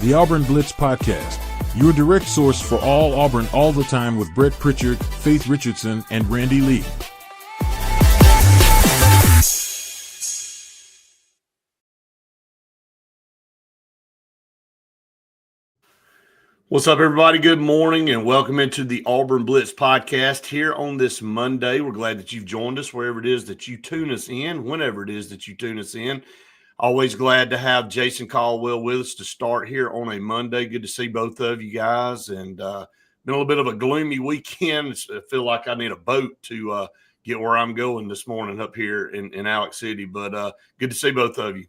the Auburn Blitz Podcast, your direct source for all Auburn all the time with Brett Pritchard, Faith Richardson, and Randy Lee. What's up, everybody? Good morning and welcome into the Auburn Blitz Podcast here on this Monday. We're glad that you've joined us wherever it is that you tune us in, whenever it is that you tune us in. Always glad to have Jason Caldwell with us to start here on a Monday. Good to see both of you guys. And been a little bit of a gloomy weekend. I feel like I need a boat to get where I'm going this morning up here in Alex City. But good to see both of you.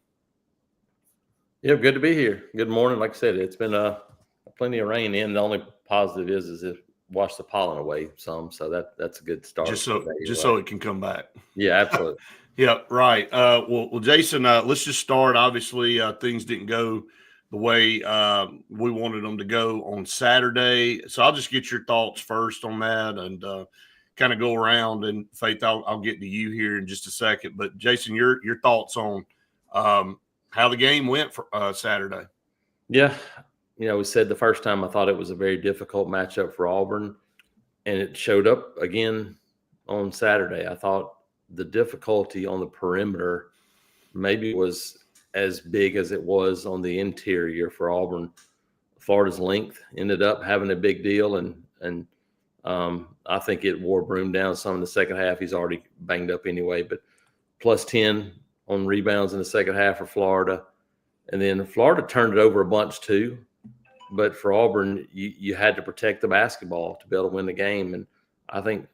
Yeah, good to be here. Good morning. Like I said, it's been plenty of rain in. The only positive is it washed the pollen away some, so that's a good start. Just so it can come back. Yeah, absolutely. Yeah, right. Well, Jason, let's just start. Obviously, things didn't go the way we wanted them to go on Saturday, so I'll just get your thoughts first on that and kind of go around. And Faith, I'll get to you here in just a second. But Jason, your thoughts on how the game went for Saturday? Yeah. We said the first time I thought it was a very difficult matchup for Auburn, and it showed up again on Saturday. I thought the difficulty on the perimeter maybe was as big as it was on the interior for Auburn. Florida's length ended up having a big deal, and I think it wore Broome down some in the second half. He's already banged up anyway, but plus 10 on rebounds in the second half for Florida. And then Florida turned it over a bunch too. But for Auburn, you had to protect the basketball to be able to win the game. And I think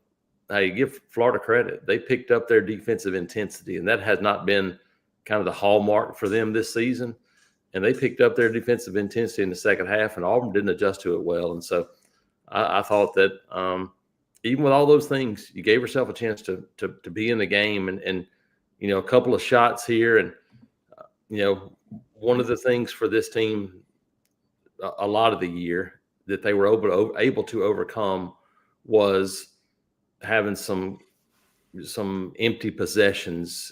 you give Florida credit. They picked up their defensive intensity, and that has not been kind of the hallmark for them this season. And they picked up their defensive intensity in the second half, and Auburn didn't adjust to it well. And so I thought that even with all those things, you gave yourself a chance to be in the game. And a couple of shots here. And, one of the things for this team a lot of the year that they were able to overcome was having some empty possessions,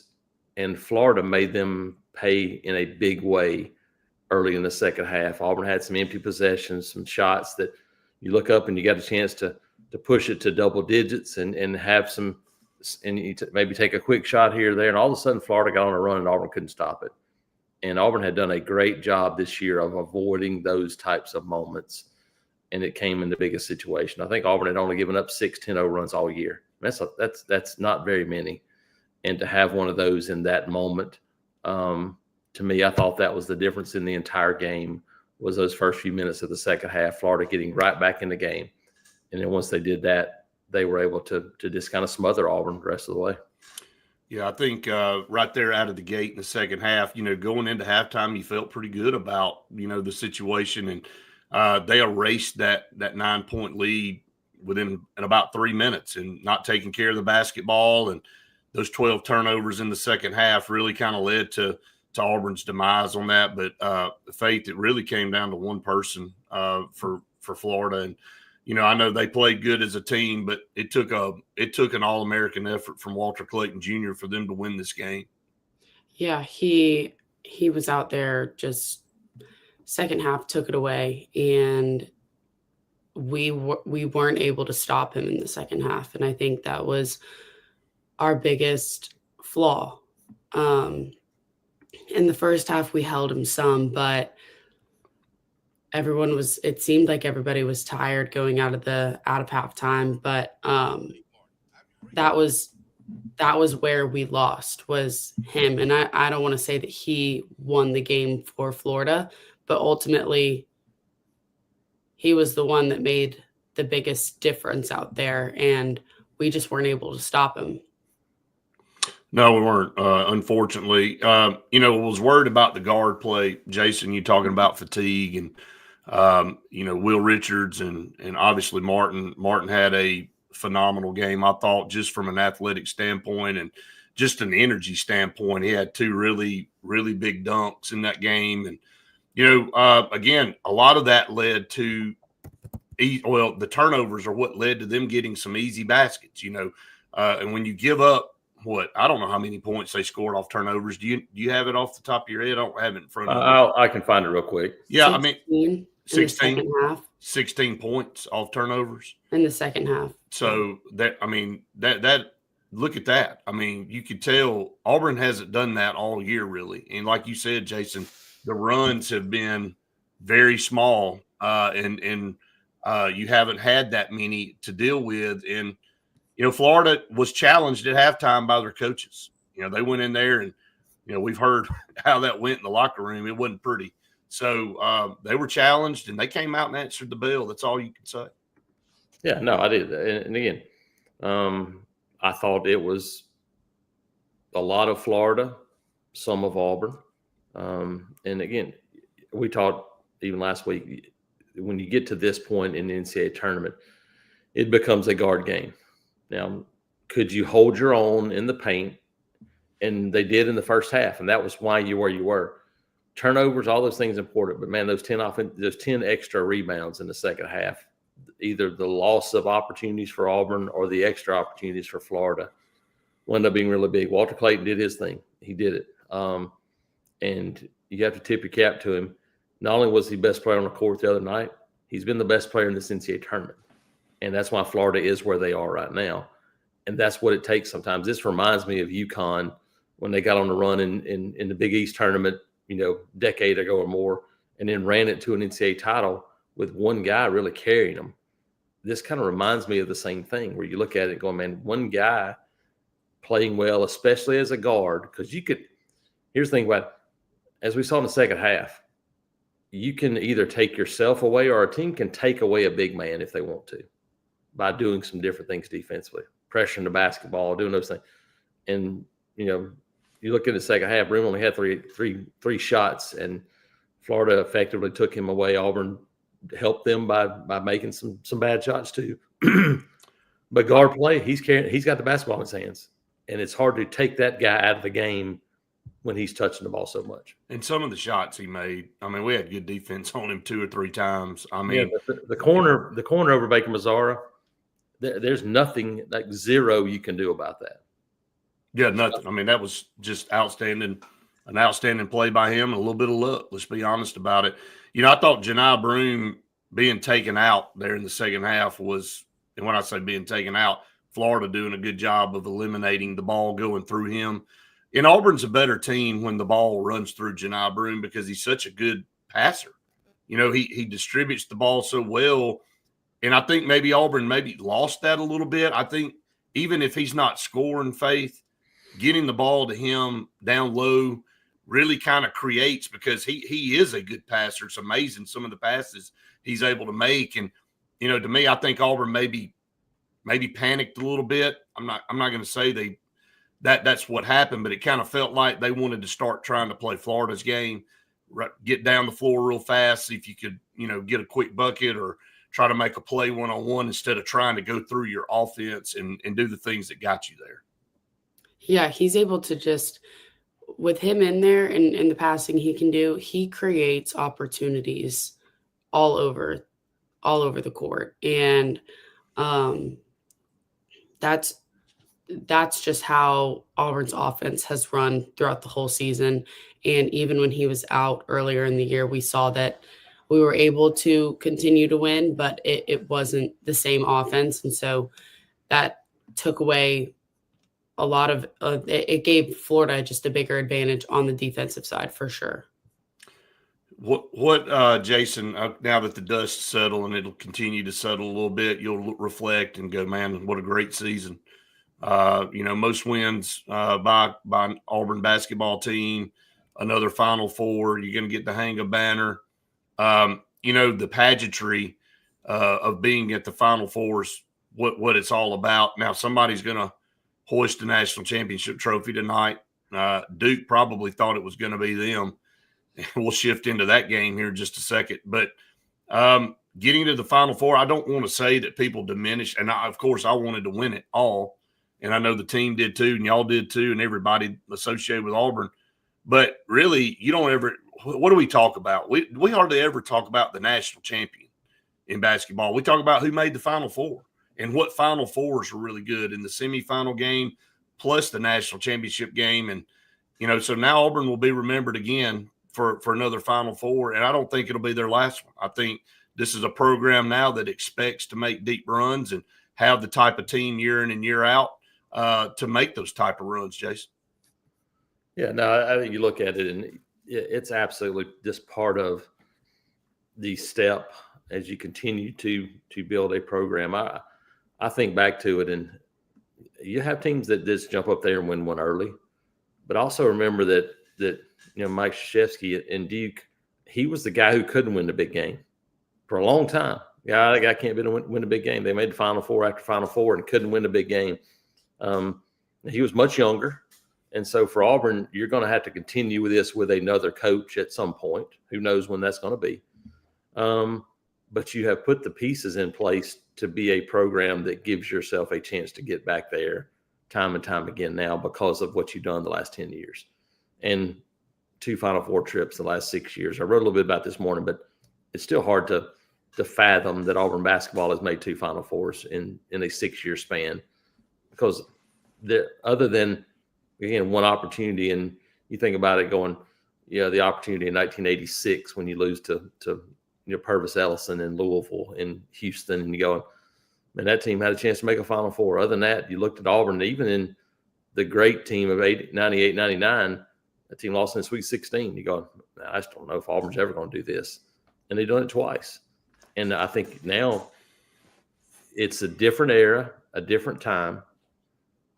and Florida made them pay in a big way early in the second half. Auburn had some empty possessions, some shots that you look up and you got a chance to push it to double digits and have some, and you maybe take a quick shot here or there, and all of a sudden Florida got on a run and Auburn couldn't stop it. And Auburn had done a great job this year of avoiding those types of moments, and it came in the biggest situation. I think Auburn had only given up 6 10-0 runs all year. That's not very many. And to have one of those in that moment, to me, I thought that was the difference in the entire game, was those first few minutes of the second half, Florida getting right back in the game. And then once they did that, they were able to just kind of smother Auburn the rest of the way. Yeah, I think right there out of the gate in the second half, going into halftime, you felt pretty good about, the situation. And they erased that 9-point lead in about 3 minutes, and not taking care of the basketball. And those 12 turnovers in the second half really kind of led to Auburn's demise on that. But Faith, it really came down to one person for Florida. And I know they played good as a team, but it took an All-American effort from Walter Clayton Jr. for them to win this game. Yeah, he was out there, just second half took it away, and we weren't able to stop him in the second half, and I think that was our biggest flaw. In the first half, we held him some, but it seemed like everybody was tired going out of halftime, but that was where we lost, was him. And I don't want to say that he won the game for Florida, but ultimately he was the one that made the biggest difference out there, and we just weren't able to stop him. No, we weren't, unfortunately. Was worried about the guard play. Jason, you talking about fatigue, and Will Richards and obviously Martin. Martin had a phenomenal game, I thought, just from an athletic standpoint and just an energy standpoint. He had 2 really, really big dunks in that game. And, again, a lot of that led to the turnovers are what led to them getting some easy baskets, and when you give up I don't know how many points they scored off turnovers. Do you have it off the top of your head? I don't have it in front of me. I can find it real quick. Yeah, I mean, 16 in the second half. 16 points off turnovers In the second half. So that look at that. I mean, you could tell Auburn hasn't done that all year really. And like you said, Jason, the runs have been very small, and you haven't had that many to deal with. And Florida was challenged at halftime by their coaches. They went in there and we've heard how that went in the locker room. It wasn't pretty. So they were challenged and they came out and answered the bell. That's all you can say. Yeah, no, I did. And again, I thought it was a lot of Florida, some of Auburn. And again, we talked even last week, when you get to this point in the NCAA tournament, it becomes a guard game. Now, could you hold your own in the paint? And they did in the first half, and that was why you were where you were. Turnovers, all those things important, but man, those 10 extra rebounds in the second half, either the loss of opportunities for Auburn or the extra opportunities for Florida, wound up being really big. Walter Clayton did his thing; he did it, and you have to tip your cap to him. Not only was he best player on the court the other night, he's been the best player in this NCAA tournament, and that's why Florida is where they are right now, and that's what it takes sometimes. This reminds me of UConn when they got on the run in the Big East tournament, decade ago or more, and then ran it to an NCAA title with one guy really carrying them. This kind of reminds me of the same thing where you look at it going, man, one guy playing well, especially as a guard, because here's the thing about it, as we saw in the second half, you can either take yourself away or a team can take away a big man if they want to by doing some different things defensively, pressuring the basketball, doing those things. And, you look at the second half, Broome only had three shots, and Florida effectively took him away. Auburn helped them by making some bad shots too. But guard play, he's got the basketball in his hands, and it's hard to take that guy out of the game when he's touching the ball so much. And some of the shots he made, I mean, we had good defense on him 2 or 3 times. I mean, yeah, the corner over Baker Mazzara, there's nothing, like zero you can do about that. Yeah, nothing. I mean, that was just an outstanding play by him and a little bit of luck. Let's be honest about it. I thought Johni Broome being taken out there in the second half was, and when I say being taken out, Florida doing a good job of eliminating the ball going through him. And Auburn's a better team when the ball runs through Johni Broome because he's such a good passer. He distributes the ball so well. And I think maybe Auburn lost that a little bit. I think even if he's not scoring, Faith, getting the ball to him down low really kind of creates, because he is a good passer. It's amazing some of the passes he's able to make. And, to me, I think Auburn maybe panicked a little bit. I'm not going to say that's what happened, but it kind of felt like they wanted to start trying to play Florida's game, get down the floor real fast, see if you could, get a quick bucket or try to make a play one-on-one instead of trying to go through your offense and do the things that got you there. Yeah, he's able to just, with him in there and in the passing he creates opportunities all over the court. And that's just how Auburn's offense has run throughout the whole season. And even when he was out earlier in the year, we saw that we were able to continue to win, but it wasn't the same offense. And so that took away a lot of it gave Florida just a bigger advantage on the defensive side for sure. What Jason, now that the dust settle and it'll continue to settle a little bit, you'll reflect and go, man, what a great season. Most wins by an Auburn basketball team, another Final Four, you're going to get the hang of banner. The pageantry of being at the Final Four is what it's all about. Now, somebody's going to hoist the national championship trophy tonight. Duke probably thought it was going to be them. We'll shift into that game here in just a second. But getting to the Final Four, I don't want to say that people diminish. And, of course, I wanted to win it all. And I know the team did too, and y'all did too, and everybody associated with Auburn. But really, you don't ever – what do we talk about? We hardly ever talk about the national champion in basketball. We talk about who made the Final Four and what Final Fours were really good. In the semifinal game, plus the national championship game. And, so now Auburn will be remembered again for another Final Four. And I don't think it'll be their last one. I think this is a program now that expects to make deep runs and have the type of team year in and year out to make those type of runs, Jason. Yeah, no, I think you look at it and it's absolutely just part of the step as you continue to build a program. I think back to it, and you have teams that just jump up there and win one early, but also remember that Mike Krzyzewski and Duke, he was the guy who couldn't win the big game for a long time. Yeah, that guy can't win a big game. They made the Final Four after Final Four and couldn't win the big game. He was much younger. And so for Auburn, you're going to have to continue with this with another coach at some point. Who knows when that's going to be. But you have put the pieces in place to be a program that gives yourself a chance to get back there time and time again now because of what you've done the last 10 years. And 2 Final Four trips the last 6 years. I wrote a little bit about this morning, but it's still hard to fathom that Auburn basketball has made 2 Final Fours in a 6-year span because other than, again, one opportunity, and you think about it going, the opportunity in 1986 when you lose to Purvis Ellison in Louisville and Houston, and you go, man, that team had a chance to make a Final Four. Other than that, you looked at Auburn, even in the great team of 98, 99, that team lost in the Sweet 16. You go, I just don't know if Auburn's ever going to do this. And they've done it twice. And I think now it's a different era, a different time.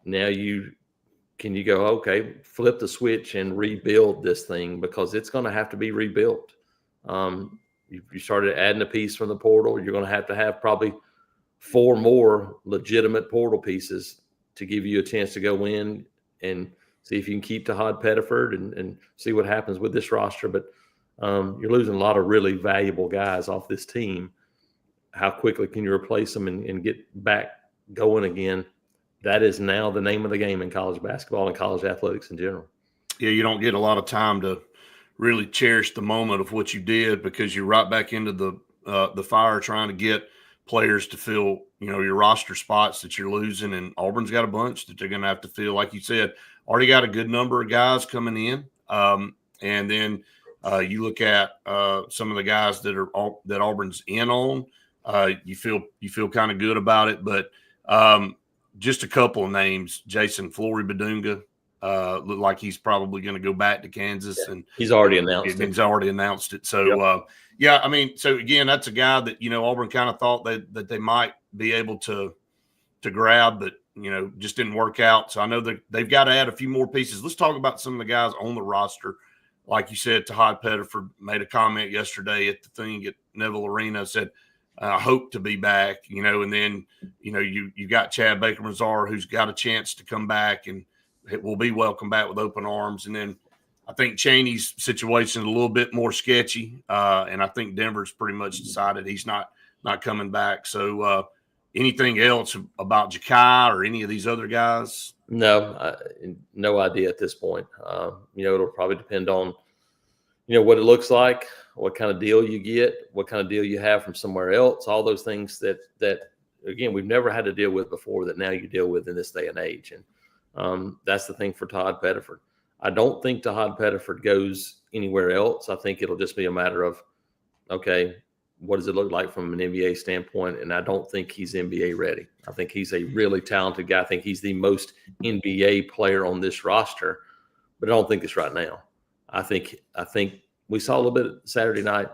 Now can you go, okay, flip the switch and rebuild this thing because it's going to have to be rebuilt. You started adding a piece from the portal. You're going to have probably 4 more legitimate portal pieces to give you a chance to go in and see if you can keep Tahad Pettiford and see what happens with this roster. But you're losing a lot of really valuable guys off this team. How quickly can you replace them and get back going again? That is now the name of the game in college basketball and college athletics in general. Yeah, you don't get a lot of time to really cherish the moment of what you did because you're right back into the fire trying to get players to fill, your roster spots that you're losing. And Auburn's got a bunch that they're going to have to fill. Like you said, already got a good number of guys coming in. And then you look at some of the guys that Auburn's in on. You feel kind of good about it, but just a couple of names. Jason Flory Badunga looked like he's probably going to go back to Kansas, and he's already announced it. He's already announced it. So so again, that's a guy that Auburn kind of thought that they might be able to grab, but just didn't work out. So I know that they've got to add a few more pieces. Let's talk about some of the guys on the roster. Like you said, Tahad Pettiford made a comment yesterday at the thing at Neville Arena, said, I hope to be back, and then, you got Chad Baker-Mazar, who's got a chance to come back and it will be welcome back with open arms. And then I think Chaney's situation is a little bit more sketchy. And I think Denver's pretty much decided he's not coming back. So anything else about Jakai or any of these other guys? No, no idea at this point. It'll probably depend on, what it looks like, what kind of deal you get, what kind of deal you have from somewhere else, all those things that again, we've never had to deal with before that now you deal with in this day and age. And that's the thing for Tahad Pettiford. I don't think Tahad Pettiford goes anywhere else. I think it'll just be a matter of, okay, what does it look like from an NBA standpoint? And I don't think he's NBA ready. I think he's a really talented guy. I think he's the most NBA player on this roster, but I don't think it's right now. I think we saw a little bit Saturday night.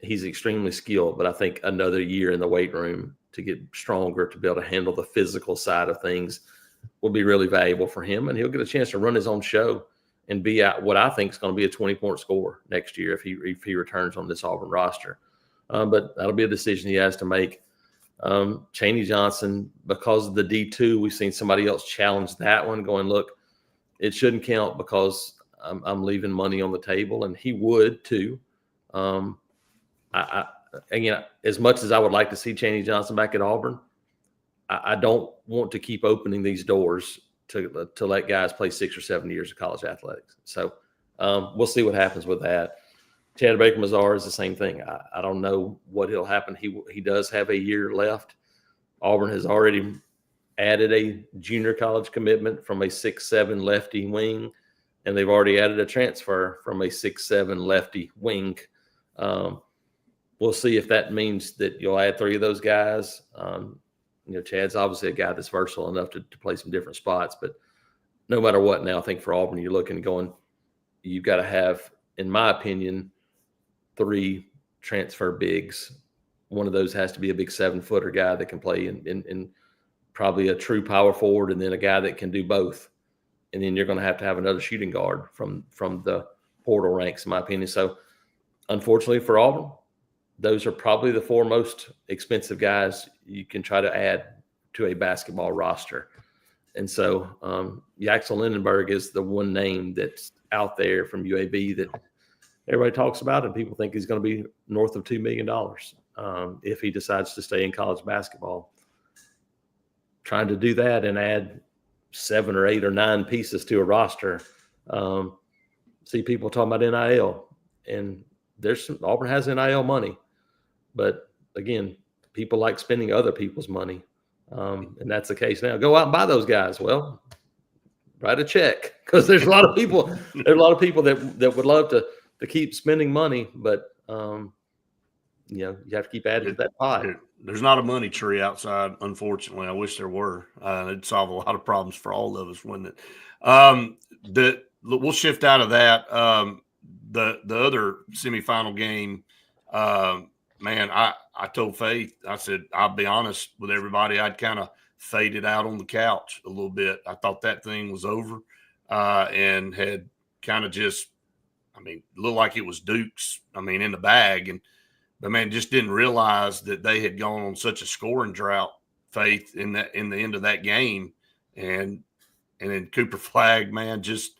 He's extremely skilled, but I think another year in the weight room to get stronger, to be able to handle the physical side of things will be really valuable for him. And he'll get a chance to run his own show and be at what I think is going to be a 20-point scorer next year if he returns on this Auburn roster. But that'll be a decision he has to make. Chaney Johnson, because of the D2, we've seen somebody else challenge that one, going, look, it shouldn't count because I'm leaving money on the table, and he would too. Again, as much as I would like to see Chaney Johnson back at Auburn, I don't want to keep opening these doors to let guys play 6 or 7 years of college athletics. So we'll see what happens with that. Chad Baker-Mazar is the same thing. I don't know what will happen. He does have a year left. Auburn has already added a junior college commitment from a 6'7" lefty wing, and they've already added a transfer from a 6'7" lefty wing. We'll see if that means that you'll add 3 of those guys. Chad's obviously a guy that's versatile enough to play some different spots, but no matter what now, I think for Auburn, you're looking going, you've got to have, in my opinion, 3 transfer bigs. One of those has to be a big 7-footer guy that can play in probably a true power forward, and then a guy that can do both. And then you're going to have another shooting guard from the portal ranks, in my opinion. So unfortunately for Auburn, those are probably the 4 most expensive guys you can try to add to a basketball roster. And so Yaxel Lindenberg is the one name that's out there from UAB that everybody talks about, and people think he's going to be north of $2 million if he decides to stay in college basketball. Trying to do that and add 7 or 8 or 9 pieces to a roster. See people talking about NIL, and Auburn has NIL money. But again, people like spending other people's money, and that's the case now. Go out and buy those guys. Well, write a check, because there's a lot of people. There's a lot of people that would love to keep spending money, but you have to keep adding to that pot. There's not a money tree outside, unfortunately. I wish there were. It'd solve a lot of problems for all of us, wouldn't it? We'll shift out of that. The other semifinal game. Man, I told Faith, I said, I'll be honest with everybody, I'd kind of faded out on the couch a little bit. I thought that thing was over and had kind of just, looked like it was Duke's, in the bag. But man, just didn't realize that they had gone on such a scoring drought, Faith, in the end of that game. And then Cooper Flagg, man, just,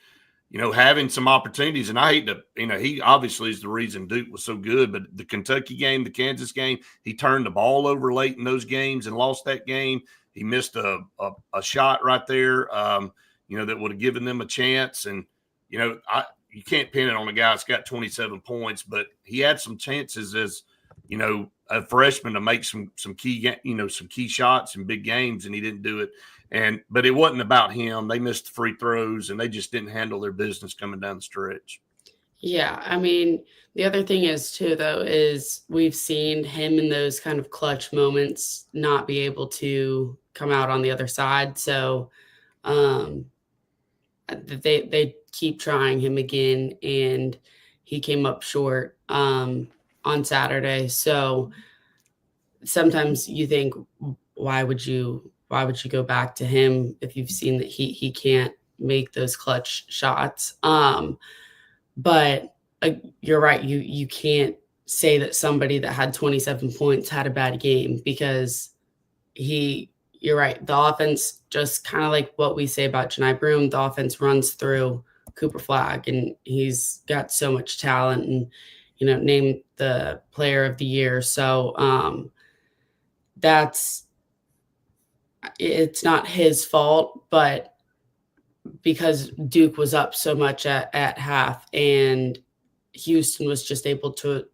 having some opportunities. And I hate to, he obviously is the reason Duke was so good, but the Kentucky game, the Kansas game, he turned the ball over late in those games and lost that game. He missed a shot right there, that would have given them a chance. And, you can't pin it on a guy that's got 27 points, but he had some chances as, a freshman to make some key shots in big games, and he didn't do it. But it wasn't about him. They missed the free throws, and they just didn't handle their business coming down the stretch. Yeah, the other thing is too, though, is we've seen him in those kind of clutch moments not be able to come out on the other side. So they keep trying him again, and he came up short on Saturday. So sometimes you think, why would you go back to him if you've seen that he can't make those clutch shots? But you're right. You can't say that somebody that had 27 points had a bad game, because you're right. The offense, just kind of like what we say about Johni Broome, the offense runs through Cooper Flagg, and he's got so much talent, and, named the player of the year. So it's not his fault, but because Duke was up so much at half, and Houston was just able to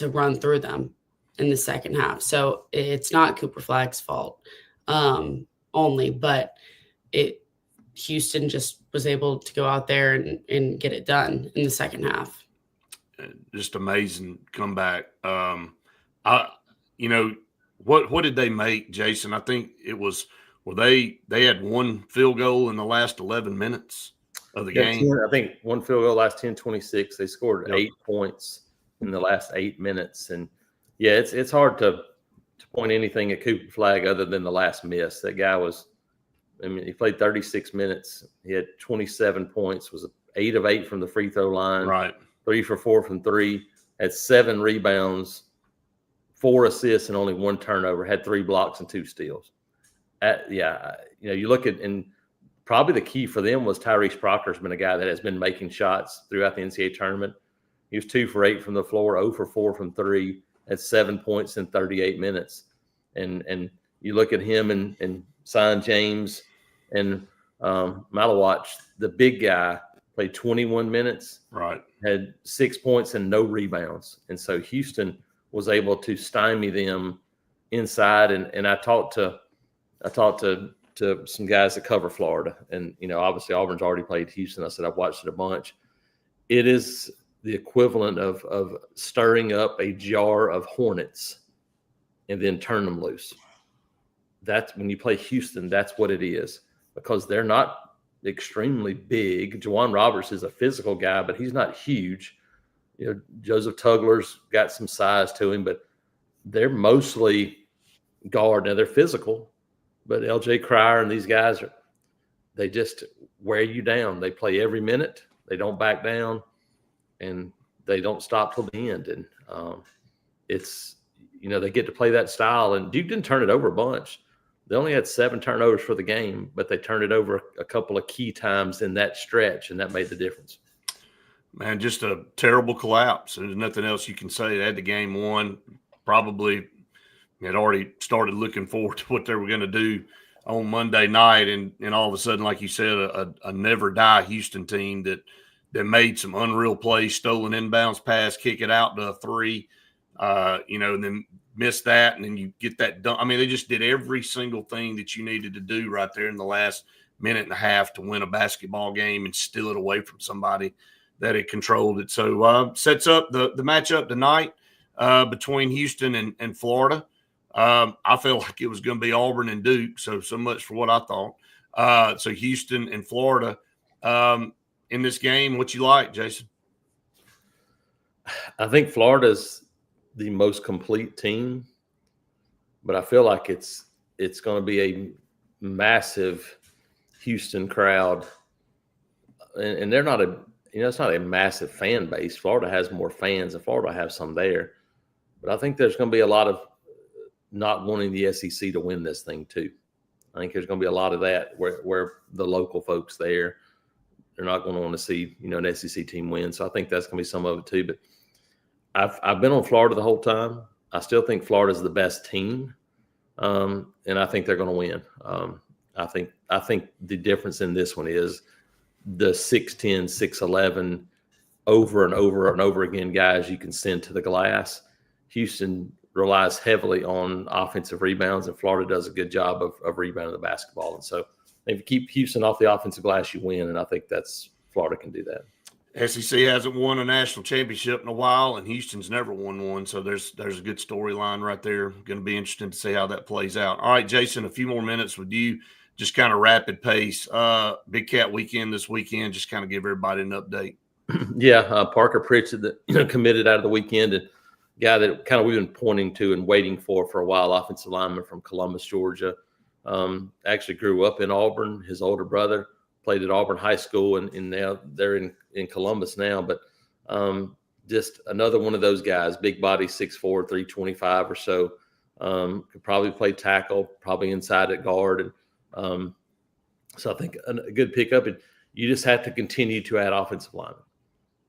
run through them in the second half. So it's not Cooper Flagg's fault only, but Houston just was able to go out there and get it done in the second half. Just amazing comeback. What did they make, Jason? I think it was, they had one field goal in the last 11 minutes of the game. I think one field goal last 10-26. They scored 8 points in the last 8 minutes. And yeah, it's hard to point anything at Cooper Flagg other than the last miss. That guy was, he played 36 minutes. He had 27 points, was 8 of 8 from the free throw line. Right. 3 for 4 from 3, had 7 rebounds, 4 assists, and only 1 turnover, had 3 blocks and 2 steals. You look at, and probably the key for them was Tyrese Proctor's been a guy that has been making shots throughout the NCAA tournament. He was 2 for 8 from the floor, 0 for 4 from 3, had 7 points in 38 minutes. And you look at him and Sion James and Malawach, the big guy, played 21 minutes, right, had 6 points and no rebounds. And so Houston was able to stymie them inside. And I talked to to some guys that cover Florida. And, obviously Auburn's already played Houston. I said I've watched it a bunch. It is the equivalent of stirring up a jar of hornets and then turn them loose. That's when you play Houston, that's what it is, because they're not extremely big. Juwan Roberts is a physical guy, but he's not huge. Joseph Tugler's got some size to him, but they're mostly guard. Now they're physical, but LJ Cryer and these guys they just wear you down. They play every minute. They don't back down, and they don't stop till the end. And it's, they get to play that style. And Duke didn't turn it over a bunch. They only had 7 turnovers for the game, but they turned it over a couple of key times in that stretch, and that made the difference. Man, just a terrible collapse. There's nothing else you can say. They had the game won. Probably had already started looking forward to what they were going to do on Monday night, and all of a sudden, like you said, a never die Houston team that made some unreal plays, stolen inbounds pass, kick it out to a 3, and then miss that, and then you get that done. I mean, they just did every single thing that you needed to do right there in the last minute and a half to win a basketball game and steal it away from somebody that had controlled it. So sets up the matchup tonight between Houston and Florida. I felt like it was going to be Auburn and Duke, so much for what I thought. So Houston and Florida in this game. What you like, Jason? I think Florida's the most complete team, but I feel like it's going to be a massive Houston crowd, and they're not it's not a massive fan base. Florida has more fans, and Florida have some there, but I think there's going to be a lot of not wanting the SEC to win this thing too. I think there's going to be a lot of that where the local folks there, they're not going to want to see, an SEC team win. So I think that's going to be some of it too. But I've been on Florida the whole time. I still think Florida's the best team. And I think they're going to win. I think the difference in this one is the 6'10", 6'11", over and over and over again guys you can send to the glass. Houston relies heavily on offensive rebounds, and Florida does a good job of rebounding the basketball. And so if you keep Houston off the offensive glass, you win, and I think Florida can do that. SEC hasn't won a national championship in a while, and Houston's never won one, so there's a good storyline right there. Going to be interesting to see how that plays out. All right, Jason, a few more minutes with you, just kind of rapid pace. Big Cat weekend this weekend, just kind of give everybody an update. Yeah, Parker Pritchett that committed out of the weekend, and guy that kind of we've been pointing to and waiting for a while, offensive lineman from Columbus, Georgia. Actually grew up in Auburn. His older brother played at Auburn High School, and now they're in Columbus now. But just another one of those guys, big body, 6'4", 325 or so. Could probably play tackle, probably inside at guard. And so I think a good pickup. And you just have to continue to add offensive linemen.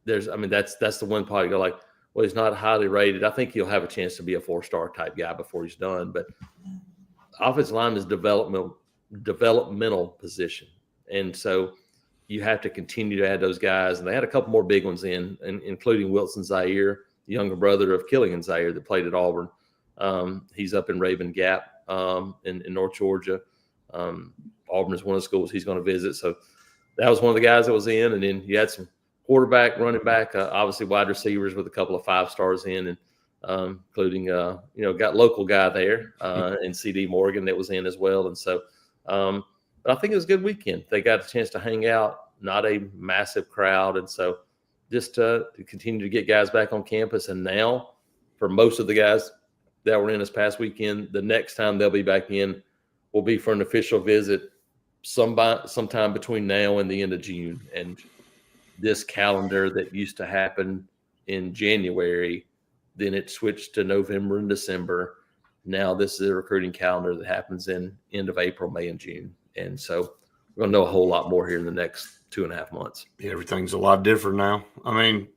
That's the one part you go like, well, he's not highly rated. I think he'll have a chance to be a 4-star type guy before he's done. But offensive line is developmental position. And so you have to continue to add those guys. And they had a couple more big ones including Wilson Zaire, the younger brother of Killian Zaire that played at Auburn. He's up in Raven Gap in North Georgia. Auburn is one of the schools he's going to visit. So that was one of the guys that was in. And then you had some quarterback, running back, obviously wide receivers with a couple of 5-stars in, and including got local guy there and CD Morgan that was in as well. And so but I think it was a good weekend. They got a chance to hang out, not a massive crowd. And so just to continue to get guys back on campus. And now for most of the guys that were in this past weekend, the next time they'll be back in will be for an official visit sometime between now and the end of June. And this calendar that used to happen in January, then it switched to November and December. Now this is a recruiting calendar that happens in end of April, May, and June. And so we're going to know a whole lot more here in the next 2.5 months. Yeah, everything's a lot different now. I mean,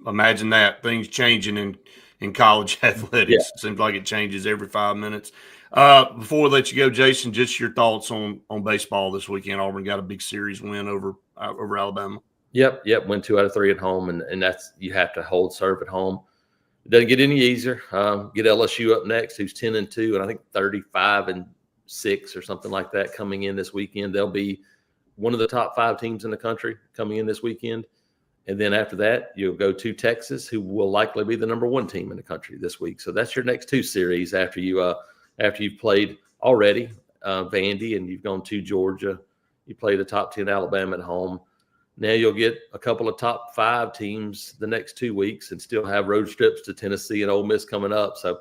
imagine that, things changing in college athletics. Yeah. It seems like it changes every 5 minutes. Before we let you go, Jason, just your thoughts on baseball this weekend. Auburn got a big series win over Alabama. Yep. Went 2 out of 3 at home, and that's, you have to hold serve at home. It doesn't get any easier. Get LSU up next, who's 10-2, and I think 35-6 6 or something like that coming in this weekend. They'll be one of the top 5 teams in the country coming in this weekend. And then after that, you'll go to Texas, who will likely be the number 1 team in the country this week. So that's your next 2 series after you've played already Vandy and you've gone to Georgia. You play the top 10 Alabama at home. Now you'll get a couple of top 5 teams the next 2 weeks and still have road trips to Tennessee and Ole Miss coming up. So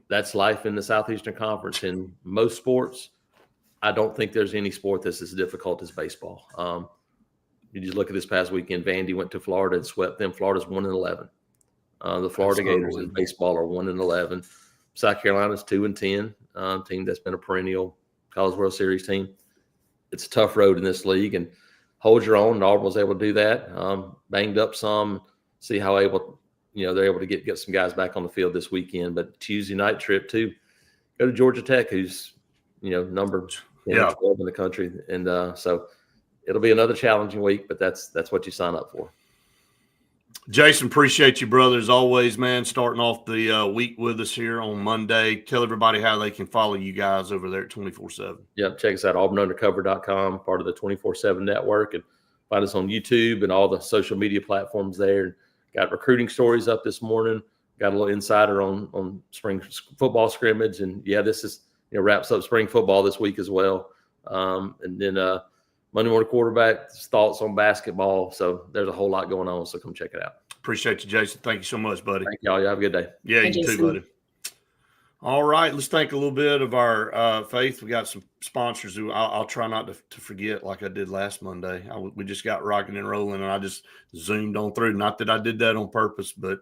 that's life in the Southeastern Conference. In most sports, I don't think there's any sport that's as difficult as baseball. You just look at this past weekend, Vandy went to Florida and swept them. Florida's 1-11. The Florida Gators in baseball are 1-11. South Carolina's 2-10, team that's been a perennial College World Series team. It's a tough road in this league, and hold your own. And Auburn was able to do that. Banged up some. See how they're able to get some guys back on the field this weekend. But Tuesday night trip too, go to Georgia Tech, who's number 12 in the country, and so it'll be another challenging week. But that's what you sign up for. Jason, appreciate you, brother, as always, man, starting off the week with us here on Monday. Tell everybody how they can follow you guys over there at 24/7. Yep, check us out, auburnundercover.com, part of the 24/7 network, and find us on YouTube and all the social media platforms there. Got recruiting stories up this morning. Got a little insider on spring football scrimmage. And, this is wraps up spring football this week as well. And then Monday Morning Quarterback, thoughts on basketball. So there's a whole lot going on, so come check it out. Appreciate you, Jason. Thank you so much, buddy. Thank y'all. You have a good day. Yeah, you too, buddy. All right, let's think a little bit of our Faith. We got some sponsors who I'll try not to forget like I did last Monday. We just got rocking and rolling, and I just zoomed on through. Not that I did that on purpose, but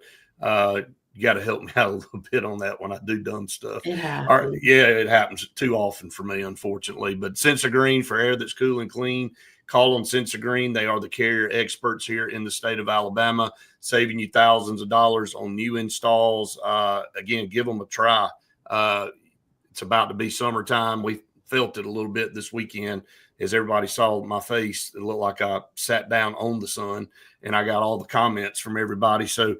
you got to help me out a little bit on that when I do dumb stuff. Yeah. All right, it happens too often for me, unfortunately. But Sensa Green, for air that's cool and clean, call them Sensa Green. They are the carrier experts here in the state of Alabama, saving you thousands of dollars on new installs. Again, give them a try. It's about to be summertime. We felt it a little bit this weekend as everybody saw my face. It looked like I sat down on the sun, and I got all the comments from everybody. So,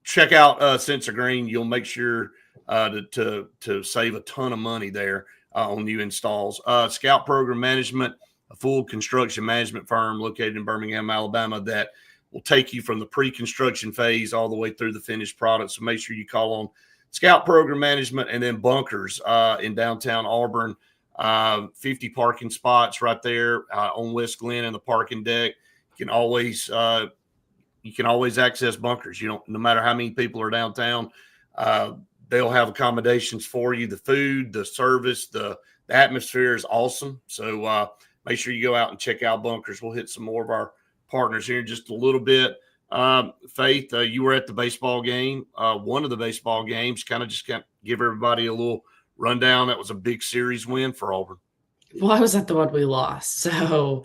check out Sensa Green. You'll make sure to save a ton of money there on new installs. Scout Program Management, a full construction management firm located in Birmingham, Alabama, that will take you from the pre-construction phase all the way through the finished product. So make sure you call on Scout Program Management. And then Bunkers in downtown Auburn, 50 parking spots right there on West Glen and the parking deck. You can always access Bunkers. No matter how many people are downtown, they'll have accommodations for you. The food, the service, the atmosphere is awesome. So make sure you go out and check out Bunkers. We'll hit some more of our partners here in just a little bit. Faith, you were at the baseball game, one of the baseball games. Kind of give everybody a little rundown. That was a big series win for Auburn. Well, I was at the one we lost, so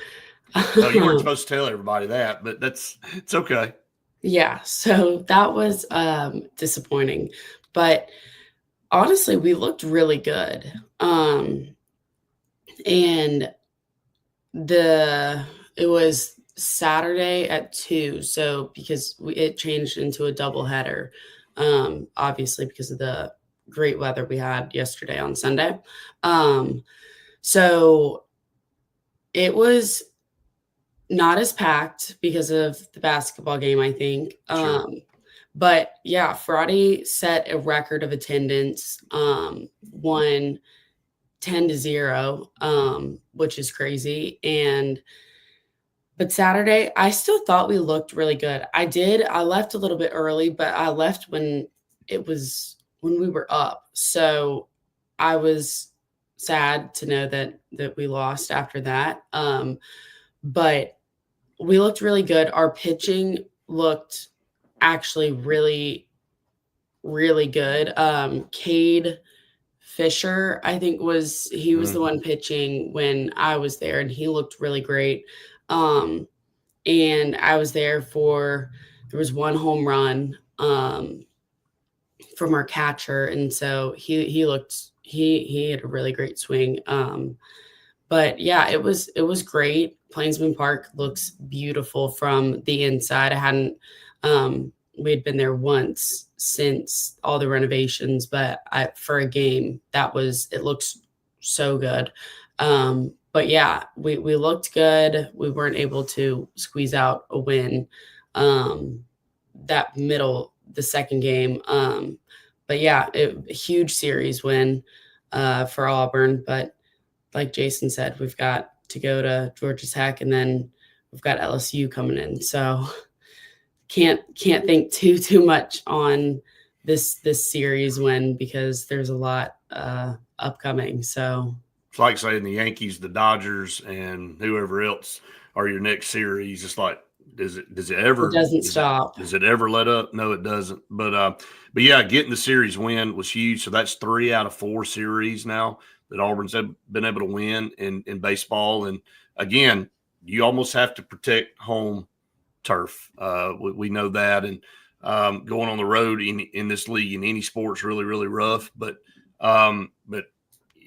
No, you weren't supposed to tell everybody that, but it's okay. Yeah, so that was disappointing. But honestly, we looked really good. And it was Saturday at 2, so because it changed into a doubleheader, obviously because of the great weather we had yesterday on Sunday. So it was not as packed because of the basketball game, I think. Sure. But yeah, Friday set a record of attendance, won 10-0, which is crazy. But Saturday, I still thought we looked really good. I left a little bit early, but I left when we were up. So I was sad to know that we lost after that. But we looked really good. Our pitching looked actually really, really good. Cade Fisher, I think was the one pitching when I was there, and he looked really great. And I was there there was one home run from our catcher, and so he had a really great swing. But yeah, it was Plainsman Park looks beautiful from the inside. I hadn't we had been there once since all the renovations, but for a game it looks so good. But yeah, we looked good. We weren't able to squeeze out a win the second game. But yeah, a huge series win for Auburn. But like Jason said, we've got to go to Georgia Tech, and then we've got LSU coming in. So can't think too much on this series win because there's a lot upcoming. So it's like saying the Yankees, the Dodgers, and whoever else are your next series. It's like, does it ever? It doesn't stop. Does it ever let up? No, it doesn't. But yeah, getting the series win was huge. So that's 3 out of 4 series now that Auburn's been able to win in baseball. And again, you almost have to protect home turf. We know that. And going on the road in this league in any sport is really, really rough. But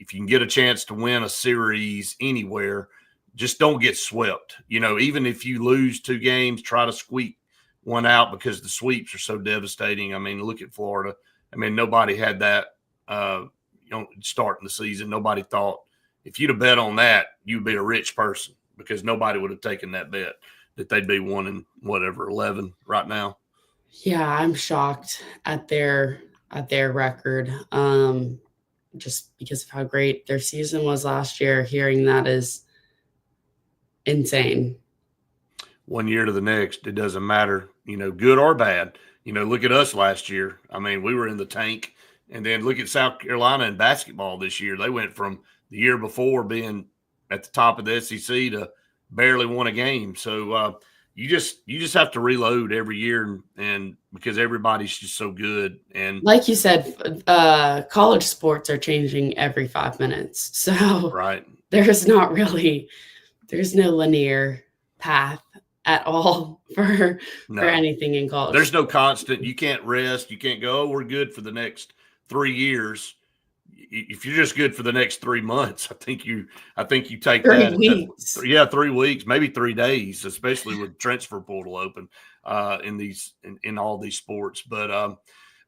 if you can get a chance to win a series anywhere, just don't get swept. Even if you lose 2 games, try to squeak one out because the sweeps are so devastating. I mean, look at Florida. I mean, nobody had that, starting the season. Nobody thought if you'd have bet on that, you'd be a rich person because nobody would have taken that bet that they'd be 1-11 right now. Yeah, I'm shocked at their record. Just because of how great their season was last year. Hearing that is insane. One year to the next, it doesn't matter, good or bad. Look at us last year. I mean, we were in the tank. And then look at South Carolina in basketball this year. They went from the year before being at the top of the SEC to barely won a game. So you just have to reload every year, and because everybody's just so good. And like you said, college sports are changing every 5 minutes. So right. There's no linear path at all for anything in college. There's no constant. You can't rest. You can't go, we're good for the next 3 years. If you're just good for the next 3 months, I think you take 3 weeks. 3 weeks, maybe 3 days, especially with transfer portal open in all these sports. But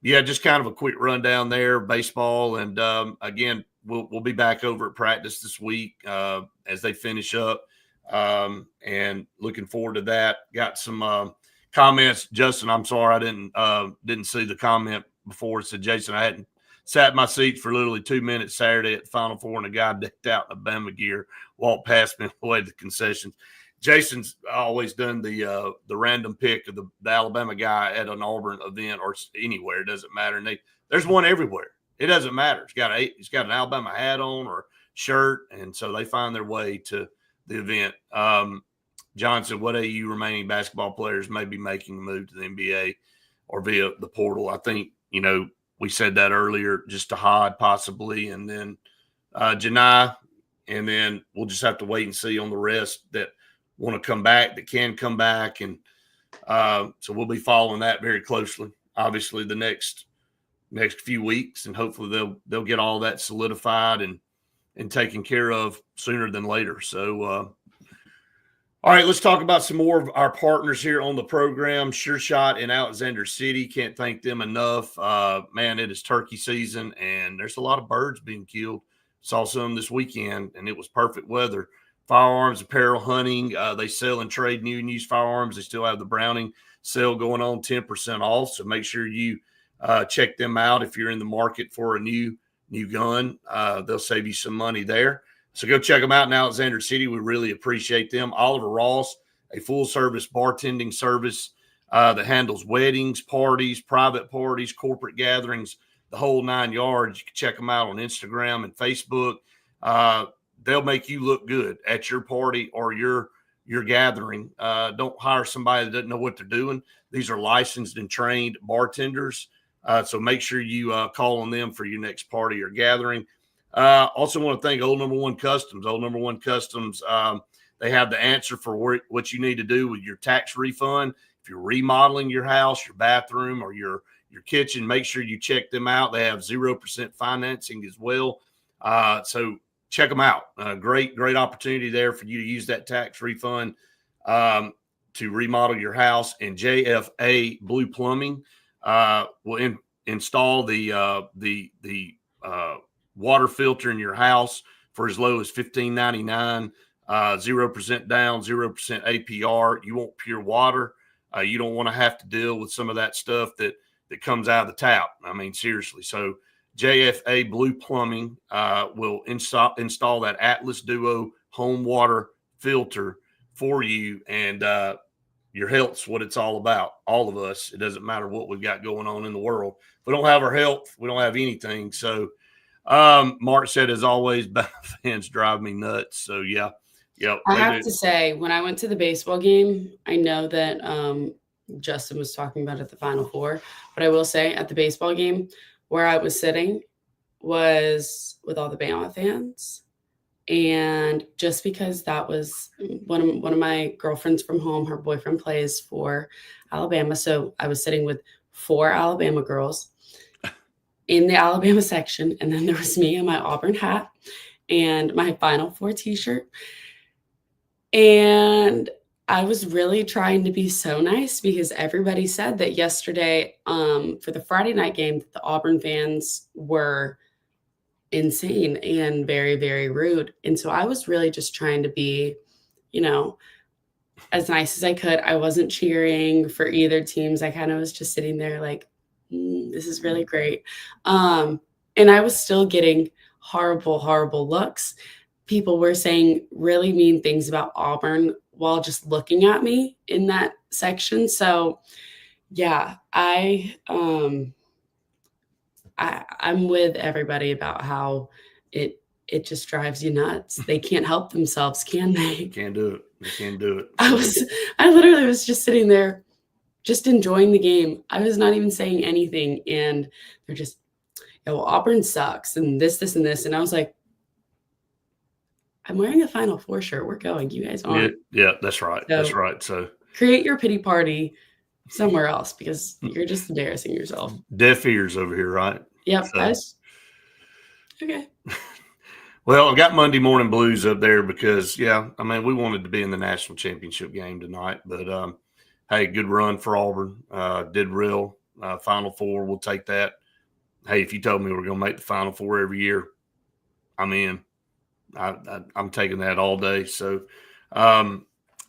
yeah, just kind of a quick rundown there, baseball, and again, we'll be back over at practice this week as they finish up, and looking forward to that. Got some comments, Justin. I'm sorry I didn't see the comment before. It said, Jason, I hadn't sat in my seat for literally 2 minutes Saturday at the Final Four, and a guy decked out in Alabama gear walked past me on the way to the concessions. Jason's always done the random pick of the Alabama guy at an Auburn event or anywhere. It doesn't matter. And there's one everywhere. It doesn't matter. He's got an Alabama hat on or shirt, and so they find their way to the event. John said, what AU remaining basketball players may be making a move to the NBA or via the portal? I think, we said that earlier, just to hide possibly, and then Janai, and then we'll just have to wait and see on the rest that want to come back, that can come back. And so we'll be following that very closely, obviously, the next few weeks, and hopefully they'll get all that solidified and taken care of sooner than later. So all right, let's talk about some more of our partners here on the program. Sure Shot in Alexander City. Can't thank them enough. Man, it is turkey season, and there's a lot of birds being killed. Saw some this weekend, and it was perfect weather. Firearms, apparel, hunting. They sell and trade new and used firearms. They still have the Browning sale going on, 10% off. So make sure you check them out if you're in the market for a new gun. They'll save you some money there. So go check them out in Alexander City. We really appreciate them. Oliver Ross, a full-service bartending service that handles weddings, parties, private parties, corporate gatherings, the whole 9 yards. You can check them out on Instagram and Facebook. They'll make you look good at your party or your gathering. Don't hire somebody that doesn't know what they're doing. These are licensed and trained bartenders. So make sure you call on them for your next party or gathering. Also want to thank Old Number One Customs. Old Number One Customs, they have the answer for what you need to do with your tax refund. If you're remodeling your house, your bathroom, or your kitchen, make sure you check them out. They have 0% financing as well. So check them out. Great opportunity there for you to use that tax refund. to remodel your house, and JFA Blue Plumbing will install the water filter in your house for as low as $15.99. 0% down, 0% APR. You want pure water. You don't want to have to deal with some of that stuff that comes out of the tap. I mean, seriously. So JFA Blue Plumbing will install that Atlas Duo home water filter for you, and your health's what it's all about. All of us. It doesn't matter what we've got going on in the world. If we don't have our health, we don't have anything. So Mark said, as always, fans drive me nuts. So yeah. I have to say, when I went to the baseball game, I know that Justin was talking about at the Final Four, but I will say at the baseball game where I was sitting was with all the Bama fans. And just because that was one of my girlfriends from home, her boyfriend plays for Alabama. So I was sitting with 4 Alabama girls in the Alabama section. And then there was me in my Auburn hat and my Final Four t-shirt. And I was really trying to be so nice because everybody said that yesterday for the Friday night game, the Auburn fans were insane and very, very rude. And so I was really just trying to be, as nice as I could. I wasn't cheering for either teams. I kind of was just sitting there like, this is really great. And I was still getting horrible, horrible looks. People were saying really mean things about Auburn while just looking at me in that section. So yeah, I'm with everybody about how it just drives you nuts. They can't help themselves, can they? They can't do it. They can't do it. I literally was just sitting there, just enjoying the game. I was not even saying anything. And they're just, well, Auburn sucks and this, and this. And I was like, I'm wearing a Final Four shirt. We're going. You guys aren't. Yeah, that's right. That's right. So create your pity party somewhere else because you're just embarrassing yourself. Deaf ears over here, right? Yep. So. Okay. Well, I've got Monday Morning Blues up there because, we wanted to be in the national championship game tonight. But, hey, good run for Auburn. Did real. Final Four, we'll take that. Hey, if you told me we're going to make the Final Four every year, I'm in. I'm taking that all day. So, a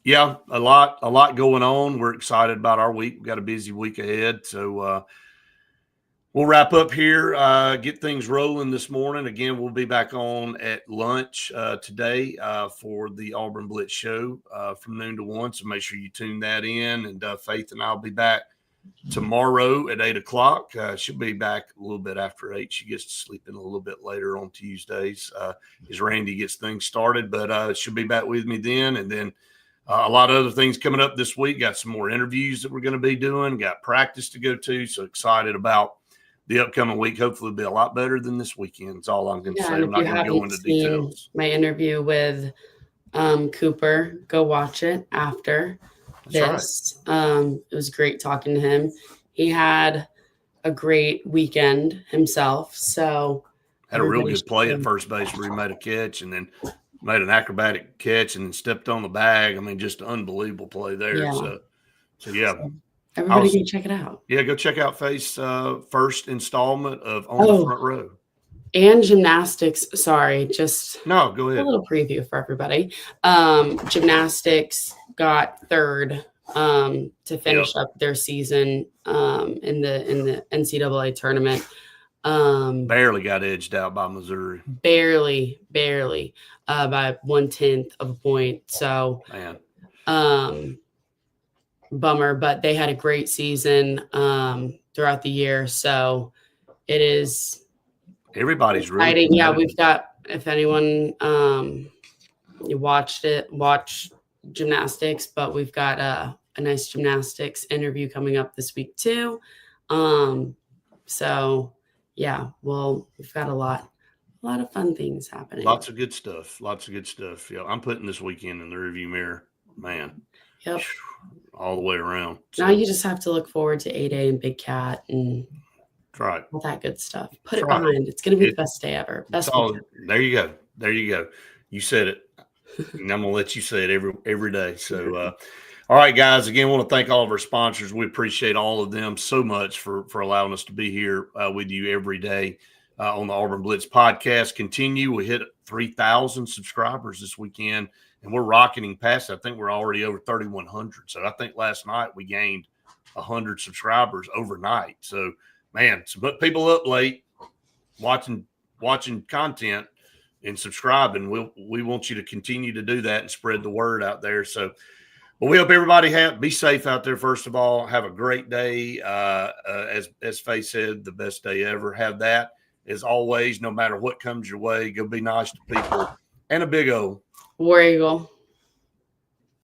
lot going on. We're excited about our week. We've got a busy week ahead. So, we'll wrap up here, get things rolling this morning. Again, we'll be back on at lunch today for the Auburn Blitz show from noon to 1. So make sure you tune that in. And Faith and I'll be back tomorrow at 8 o'clock. She'll be back a little bit after 8. She gets to sleep in a little bit later on Tuesdays as Randy gets things started. But she'll be back with me then. And then a lot of other things coming up this week. Got some more interviews that we're going to be doing. Got practice to go to. So excited about the upcoming week. Hopefully it'll be a lot better than this weekend. That's all I'm going to say. I'm not going to go into details. My interview with Cooper, go watch it after this. Right. It was great talking to him. He had a great weekend himself. So had a real good play at first base where he made a catch and then made an acrobatic catch and then stepped on the bag. I mean, just an unbelievable play there. Yeah. So yeah. Everybody can check it out. Yeah, go check out Faith's first installment of On the Front Row. And gymnastics. Sorry, just no. Go ahead. A little preview for everybody. Gymnastics got third to finish up their season in the NCAA tournament. Barely got edged out by Missouri. Barely by 1/10 of a point. So, man. Bummer, but they had a great season throughout the year. So it is everybody's exciting. Really yeah, we've got, if anyone you watch gymnastics, but we've got a nice gymnastics interview coming up this week too. So yeah, we've got a lot of fun things happening. Lots of good stuff. Yeah, I'm putting this weekend in the review mirror, man. Yep. All the way around. So, now you just have to look forward to 8A and Big Cat and all that good stuff. Put it behind. It's going to be the best day ever. There you go. You said it. And I'm going to let you say it every day. So, all All right, guys. Again, I want to thank all of our sponsors. We appreciate all of them so much for allowing us to be here with you every day on the Auburn Blitz podcast. We hit 3,000 subscribers this weekend, and we're rocketing past it. I think we're already over 3,100. So I think last night we gained 100 subscribers overnight. So, man, some people up late watching content and subscribing. We want you to continue to do that and spread the word out there. So, well, we hope everybody be safe out there. First of all, have a great day. As Faye said, the best day ever. Have that as always. No matter what comes your way, go be nice to people. And a big O. War Eagle.